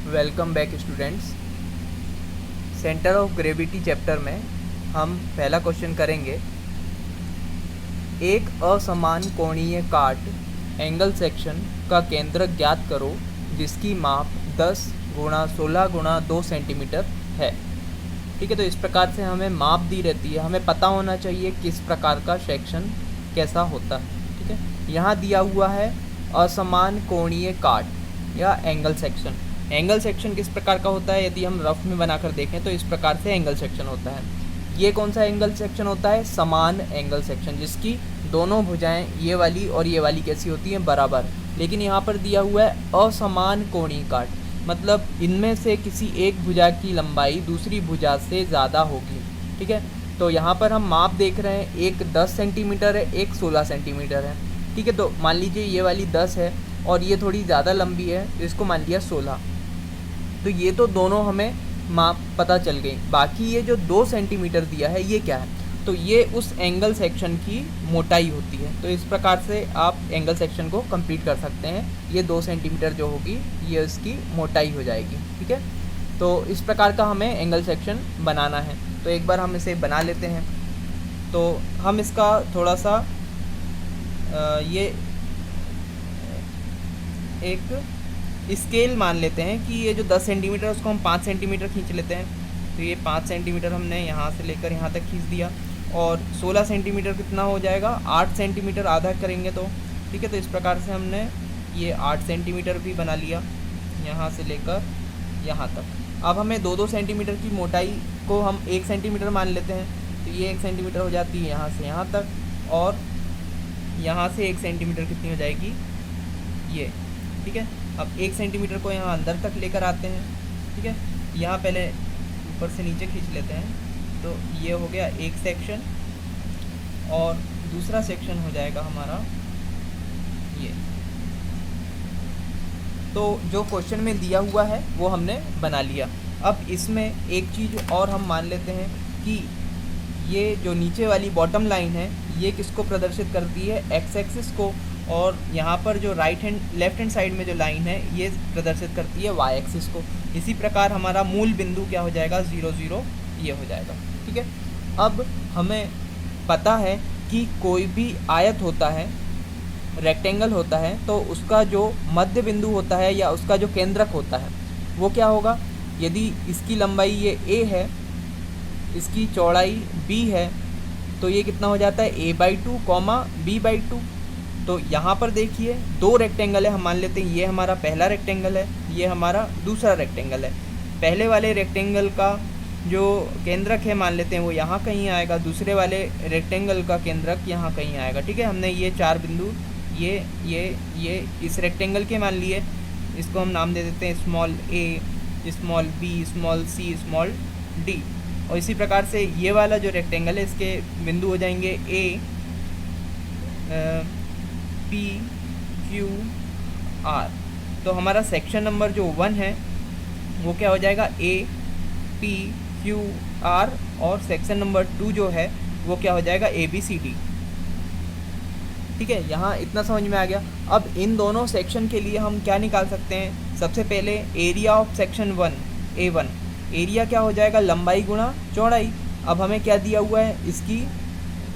Welcome back students. Centre of gravity chapter में हम पहला क्वेश्चन करेंगे। एक असमान कोणीय काट एंगल सेक्शन का केंद्र ज्ञात करो जिसकी माप 10 गुणा 16 गुणा 2 सेंटीमीटर है। ठीक है, तो इस प्रकार से हमें माप दी रहती है, हमें पता होना चाहिए किस प्रकार का सेक्शन कैसा होता है। ठीक है, यहाँ दिया हुआ है असमान कोणीय काट या एंगल सेक्शन। एंगल सेक्शन किस प्रकार का होता है, यदि हम रफ में बनाकर देखें तो इस प्रकार से एंगल सेक्शन होता है। ये कौन सा एंगल सेक्शन होता है? समान एंगल सेक्शन, जिसकी दोनों भुजाएं ये वाली और ये वाली कैसी होती हैं? बराबर। लेकिन यहाँ पर दिया हुआ है असमान कोणीय काट, मतलब इनमें से किसी एक भुजा की लंबाई दूसरी भुजा से ज़्यादा होगी। ठीक है, तो यहाँ पर हम माप देख रहे हैं, एक 10 सेंटीमीटर है, एक 16 सेंटीमीटर है। ठीक है, तो मान लीजिए ये वाली 10 है और ये थोड़ी ज़्यादा लंबी है, इसको मान लिया 16। तो ये तो दोनों हमें माप पता चल गई। बाकी ये जो 2 सेंटीमीटर दिया है ये क्या है? तो ये उस एंगल सेक्शन की मोटाई होती है। तो इस प्रकार से आप एंगल सेक्शन को कंप्लीट कर सकते हैं। ये 2 सेंटीमीटर जो होगी ये उसकी मोटाई हो जाएगी। ठीक है, तो इस प्रकार का हमें एंगल सेक्शन बनाना है। तो एक बार हम इसे बना लेते हैं। तो हम इसका थोड़ा सा ये एक स्केल मान लेते हैं कि ये जो 10 सेंटीमीटर है उसको हम 5 सेंटीमीटर खींच लेते हैं। तो ये 5 सेंटीमीटर हमने यहाँ से लेकर यहाँ तक खींच दिया। और 16 सेंटीमीटर कितना हो जाएगा? 8 सेंटीमीटर आधा करेंगे तो। ठीक है, तो इस प्रकार से हमने ये 8 सेंटीमीटर भी बना लिया यहाँ से लेकर यहाँ तक। अब हमें 2-2 सेंटीमीटर की मोटाई को हम 1 सेंटीमीटर मान लेते हैं। तो ये 1 सेंटीमीटर हो जाती है यहाँ से यहाँ तक, और यहाँ से 1 सेंटीमीटर कितनी हो जाएगी? ये। ठीक है, अब 1 सेंटीमीटर को यहाँ अंदर तक लेकर आते हैं। ठीक है, यहाँ पहले ऊपर से नीचे खींच लेते हैं। तो ये हो गया एक सेक्शन, और दूसरा सेक्शन हो जाएगा हमारा ये। तो जो क्वेश्चन में दिया हुआ है वो हमने बना लिया। अब इसमें एक चीज़ और हम मान लेते हैं कि ये जो नीचे वाली बॉटम लाइन है ये किसको प्रदर्शित करती है? एक्स एक्सिस को। और यहाँ पर जो लेफ्ट हैंड साइड में जो लाइन है ये प्रदर्शित करती है वाई एक्सिस को। इसी प्रकार हमारा मूल बिंदु क्या हो जाएगा? 0 0 ये हो जाएगा। ठीक है, अब हमें पता है कि कोई भी आयत होता है, रेक्टेंगल होता है, तो उसका जो मध्य बिंदु होता है या उसका जो केंद्रक होता है वो क्या होगा? यदि इसकी लंबाई ये a है, इसकी चौड़ाई b है, तो ये कितना हो जाता है? a/2, b/2। तो यहाँ पर देखिए 2 रेक्टेंगल है, हम मान लेते हैं ये हमारा पहला रेक्टेंगल है, ये हमारा दूसरा रेक्टेंगल है। पहले वाले रेक्टेंगल का जो केंद्रक है मान लेते हैं वो यहाँ कहीं आएगा, दूसरे वाले रेक्टेंगल का केंद्रक यहाँ कहीं आएगा। ठीक है, हमने ये 4 बिंदु ये इस रेक्टेंगल के मान लिए। इसको हम नाम दे देते हैं small a, small b, small c, small d। और इसी प्रकार से ये वाला जो रेक्टेंगल है इसके बिंदु हो जाएंगे a, P, Q, R। तो हमारा सेक्शन नंबर जो 1 है वो क्या हो जाएगा? A, P, Q, R। और सेक्शन नंबर 2 जो है वो क्या हो जाएगा? A, B, C, D। ठीक है, यहाँ इतना समझ में आ गया। अब इन दोनों सेक्शन के लिए हम क्या निकाल सकते हैं? सबसे पहले area of section 1 A1। Area क्या हो जाएगा? लंबाई गुणा चौड़ाई। अब हमें क्या दिया हुआ है? इसकी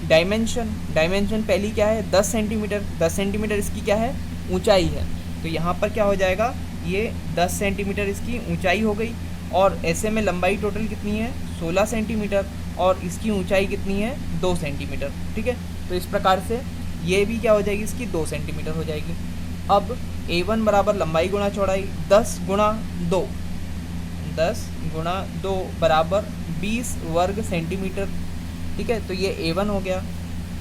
डायमेंशन पहली क्या है? 10 सेंटीमीटर। 10 सेंटीमीटर इसकी क्या है? ऊंचाई है। तो यहाँ पर क्या हो जाएगा? ये 10 सेंटीमीटर इसकी ऊंचाई हो गई। और ऐसे में लंबाई टोटल कितनी है? 16 सेंटीमीटर। और इसकी ऊंचाई कितनी है? 2 सेंटीमीटर। ठीक है, तो इस प्रकार से ये भी क्या हो जाएगी? इसकी 2 सेंटीमीटर हो जाएगी। अब A1 बराबर लंबाई गुणा चौड़ाई 10 गुणा 2 बराबर 20 वर्ग सेंटीमीटर। ठीक है, तो ये A1 हो गया।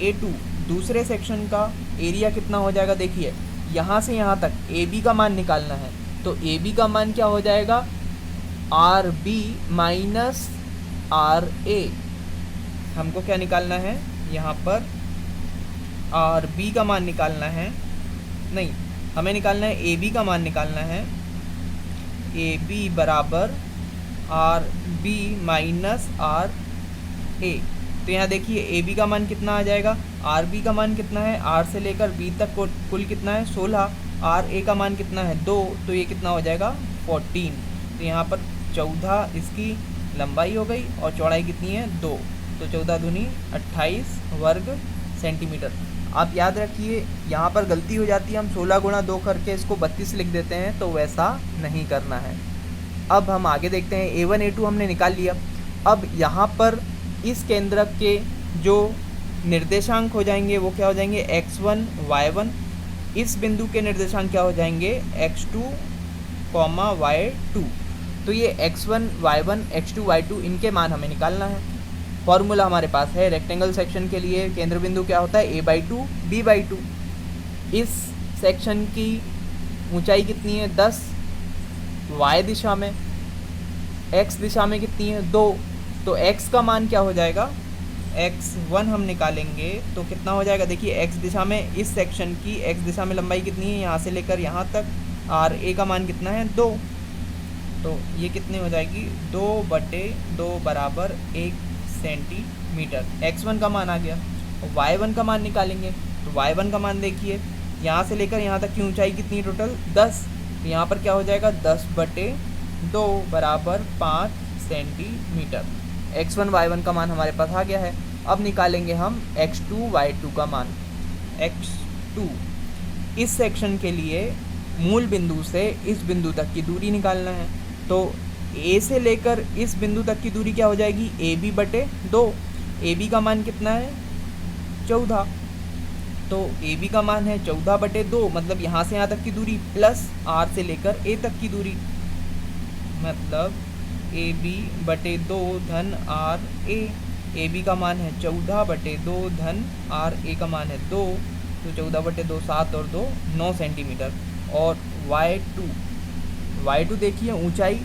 A2 दूसरे सेक्शन का एरिया कितना हो जाएगा? देखिए यहाँ से यहाँ तक AB का मान निकालना है। तो AB का मान क्या हो जाएगा? RB minus RA। हमको क्या निकालना है? यहाँ पर RB का मान निकालना है, नहीं, हमें निकालना है AB का मान निकालना है। AB बराबर RB माइनस RA। तो यहाँ देखिए AB का मान कितना आ जाएगा? RB का मान कितना है? R से लेकर B तक कुल कितना है? 16। RA का मान कितना है? 2। तो ये कितना हो जाएगा? 14। तो यहाँ पर 14 इसकी लंबाई हो गई और चौड़ाई कितनी है 2, तो 14 दूनी 28 वर्ग सेंटीमीटर। आप याद रखिए यहाँ पर गलती हो जाती है, हम 16 गुणा 2 करके इसको 32 लिख देते हैं, तो वैसा नहीं करना है। अब हम आगे देखते हैं, A1 A2 हमने निकाल लिया। अब यहाँ पर इस केंद्रक के जो निर्देशांक हो जाएंगे वो क्या हो जाएंगे x1 y1, इस बिंदु के निर्देशांक क्या हो जाएंगे x2, y2। तो ये x1 y1 x2 y2 इनके मान हमें निकालना है। फॉर्मूला हमारे पास है रेक्टेंगल सेक्शन के लिए केंद्र बिंदु क्या होता है a/2 b/2। इस सेक्शन की ऊंचाई कितनी है 10, y दिशा में, x दिशा में कितनी है 2, तो x का मान क्या हो जाएगा x1 हम निकालेंगे तो कितना हो जाएगा, देखिए x दिशा में इस सेक्शन की x दिशा में लंबाई कितनी है यहाँ से लेकर यहाँ तक, और a का मान कितना है 2, तो ये कितनी हो जाएगी 2/2 बराबर 1 सेंटीमीटर। x1 का मान आ गया। y1 का मान निकालेंगे तो y1 का मान देखिए यहाँ से लेकर यहाँ तक की ऊंचाई कितनी टोटल 10, तो यहाँ पर क्या हो जाएगा 10/2 बराबर 5 सेंटीमीटर। x1 y1 का मान हमारे पास आ गया है। अब निकालेंगे हम x2 y2 का मान। x2 इस सेक्शन के लिए मूल बिंदु से इस बिंदु तक की दूरी निकालना है, तो a से लेकर इस बिंदु तक की दूरी क्या हो जाएगी ab/2। ab का मान कितना है 14, तो ab का मान है 14/2, मतलब यहाँ से यहाँ तक की दूरी प्लस r से लेकर a तक की दूरी, मतलब ab/2 धन r a। ab का मान है 14/2 धन r a का मान है 2, तो 14/2 7 और 2 9 सेंटीमीटर। और y2 देखिए ऊंचाई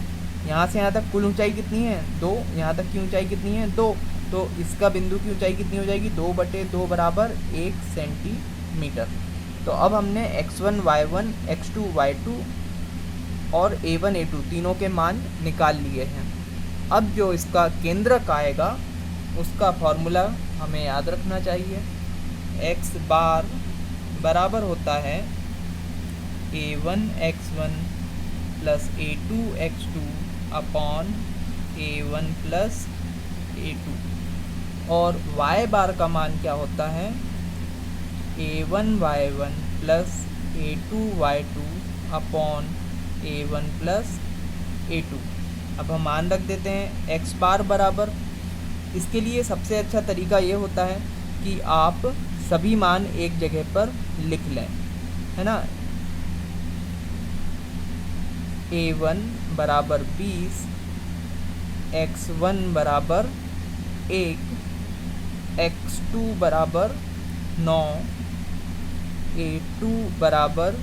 यहाँ से यहाँ तक कुल ऊंचाई कितनी है 2, यहाँ तक की ऊंचाई कितनी है 2, तो इसका बिंदु की ऊंचाई कितनी हो जाएगी 2/2 बराबर 1 सेंटीमीटर। तो अब हमने x1 y1 x2 y2 और a1 a2 तीनों के मान निकाल लिए हैं। अब जो इसका केंद्रक आएगा उसका फॉर्मूला हमें याद रखना चाहिए। x बार बराबर होता है a1 x1 plus a2 x2 upon a1 plus a2, और y बार का मान क्या होता है a1 y1 plus a2 y2 upon a1 plus a2। अब हम मान रख देते हैं x बार बराबर, इसके लिए सबसे अच्छा तरीका ये होता है कि आप सभी मान एक जगह पर लिख लें, है ना। a1 बराबर 20, x1 बराबर 1, x2 बराबर 9, a2 बराबर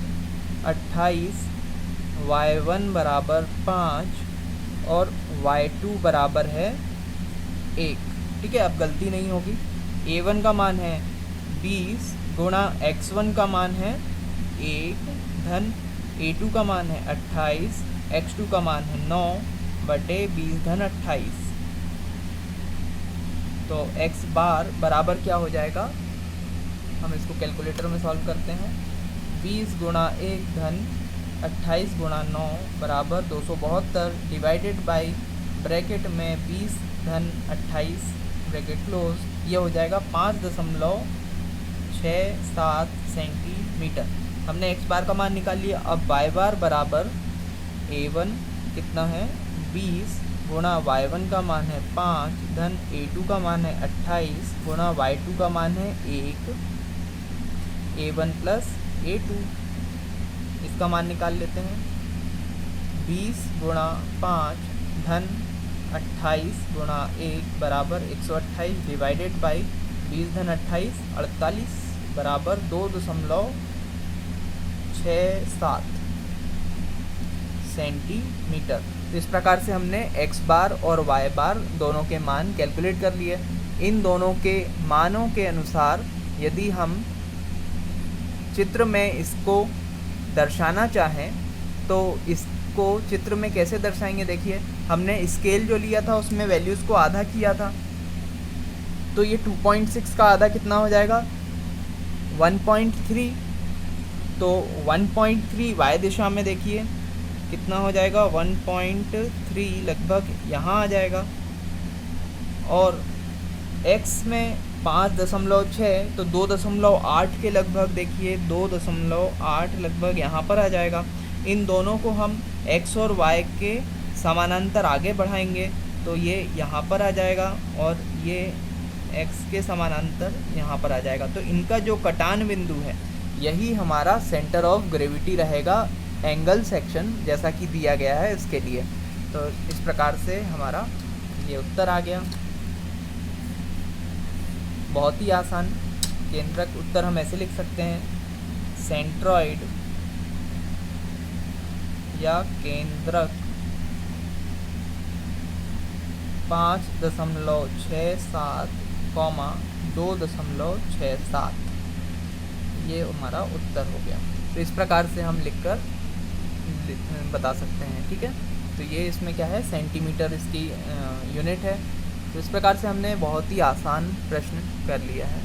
28, y1 बराबर 5 और y2 बराबर है 1। ठीक है, अब गलती नहीं होगी। a1 का मान है 20 गुणा x1 का मान है 1 धन a2 का मान है 28, x2 का मान है 9/20 धन 28। तो x बार बराबर क्या हो जाएगा, हम इसको कैलकुलेटर में सॉल्व करते हैं। 20 गुणा 1 धन 28 गुणा 9 बराबर 272 डिवाइडेड बाई ब्रैकेट में 20 धन 28 ब्रैकेट क्लोज, ये हो जाएगा 5.67 सेंटीमीटर। हमने x बार का मान निकाल लिया। अब y बार बराबर a1 कितना है 20 गुणा y1 का मान है 5 धन a2 का मान है 28 गुणा y2 का मान है 1, a1 प्लस a2, इसका मान निकाल लेते हैं। 20 गुणा 5 धन 28 गुणा 1 बराबर 128 डिवाइडेड बाई 20 धन 28 48 बराबर 2.67 सेंटीमीटर। तो इस प्रकार से हमने x बार और y बार दोनों के मान कैलकुलेट कर लिए। इन दोनों के मानों के अनुसार यदि हम चित्र में इसको दर्शाना चाहें तो इसको चित्र में कैसे दर्शाएंगे, देखिए हमने स्केल जो लिया था उसमें वैल्यूज़ को आधा किया था, तो ये 2.6 का आधा कितना हो जाएगा 1.3, तो 1.3 y दिशा में देखिए कितना हो जाएगा 1.3 लगभग यहाँ आ जाएगा। और x में 5.6 तो 2.8 के लगभग, देखिए 2.8 लगभग यहाँ पर आ जाएगा। इन दोनों को हम x और y के समानांतर आगे बढ़ाएंगे तो ये यहाँ पर आ जाएगा और ये x के समानांतर यहाँ पर आ जाएगा। तो इनका जो कटान बिंदु है यही हमारा सेंटर ऑफ ग्रेविटी रहेगा एंगल सेक्शन, जैसा कि दिया गया है इसके लिए। तो इस प्रकार से हमारा ये उत्तर आ गया, बहुत ही आसान। केंद्रक उत्तर हम ऐसे लिख सकते हैं, सेंट्रॉइड या केंद्रक 5.67, 2.67, ये हमारा उत्तर हो गया। तो इस प्रकार से हम लिखकर बता सकते हैं, ठीक है। तो ये इसमें क्या है, सेंटीमीटर इसकी यूनिट है। तो इस प्रकार से हमने बहुत ही आसान प्रश्न कर लिया है।